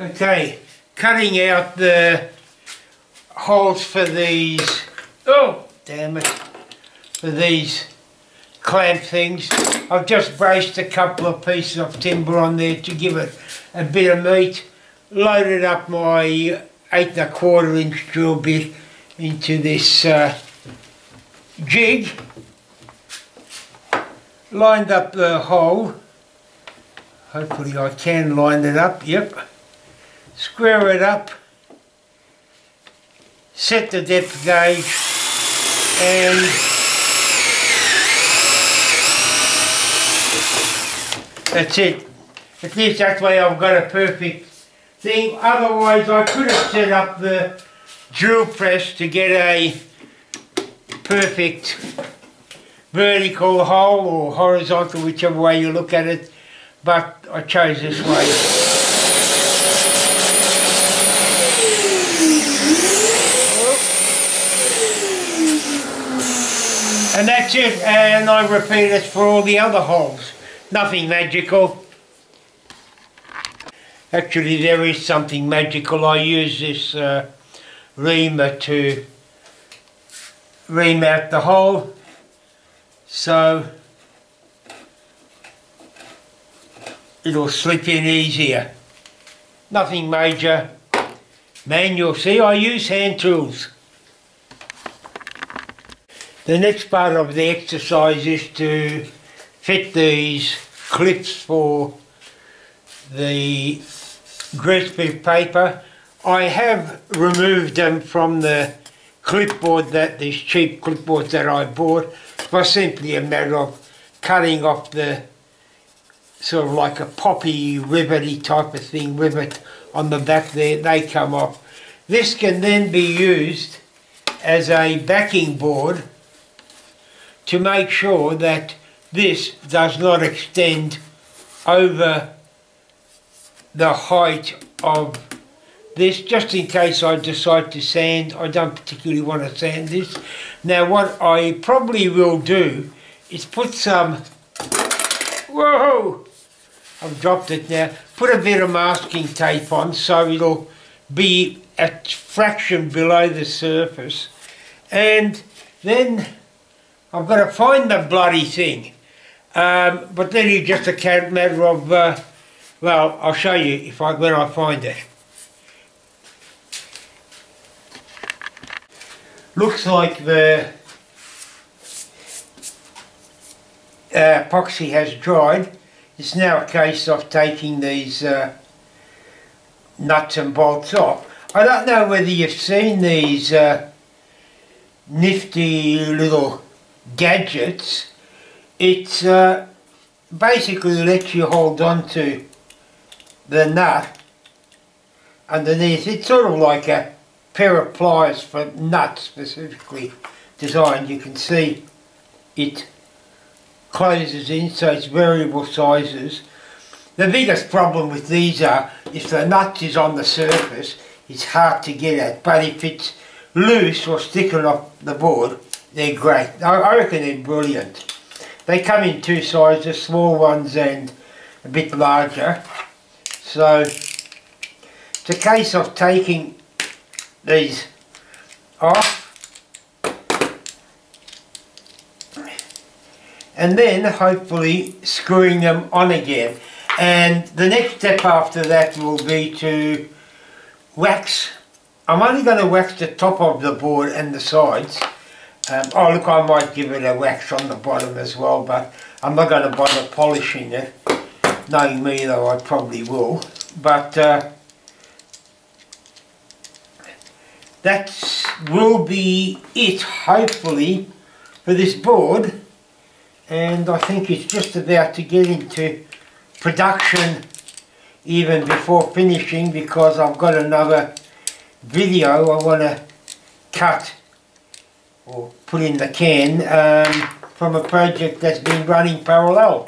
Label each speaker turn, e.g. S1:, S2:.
S1: Okay, cutting out the holes for these, oh damn it, for these clamp things. I've just braced a couple of pieces of timber on there to give it a bit of meat. Loaded up my 8 1/4 inch drill bit into this jig. Lined up the hole. Hopefully I can line it up, yep. Square it up, set the depth gauge, and that's it. At least that way I've got a perfect thing. Otherwise I could have set up the drill press to get a perfect vertical hole or horizontal, whichever way you look at it, but I chose this way. And that's it, and I repeat it for all the other holes. Nothing magical. Actually there is something magical. I use this reamer to ream out the hole, so it'll slip in easier. Nothing major. Manual. See, I use hand tools. The next part of the exercise is to fit these clips for the greaseproof paper. I have removed them from the clipboard, these cheap clipboards that I bought. It was simply a matter of cutting off the sort of like a poppy ribbety type of thing, rivet on the back there. They come off. This can then be used as a backing board to make sure that this does not extend over the height of this, just in case I decide to sand. I don't particularly want to sand this. Now what I probably will do is put some, whoa, I've dropped it now, put a bit of masking tape on so it'll be a fraction below the surface, and then I've got to find the bloody thing, but then it's just a matter of, well, I'll show you when I find it. Looks like the epoxy has dried. It's now a case of taking these nuts and bolts off. I don't know whether you've seen these nifty little gadgets. It's basically lets you hold on to the nut underneath. It's sort of like a pair of pliers for nuts specifically designed. You can see it closes in, so it's variable sizes. The biggest problem with these are if the nut is on the surface, it's hard to get at, but if it's loose or sticking off the board, they're great. I reckon they're brilliant. They come in two sizes, small ones and a bit larger. So it's a case of taking these off and then hopefully screwing them on again. And the next step after that will be to wax. I'm only going to wax the top of the board and the sides. Oh look, I might give it a wax on the bottom as well, but I'm not going to bother polishing it. Knowing me though, I probably will. But that will be it, hopefully, for this board. And I think it's just about to get into production even before finishing, because I've got another video I want to cut or put in the can from a project that's been running parallel.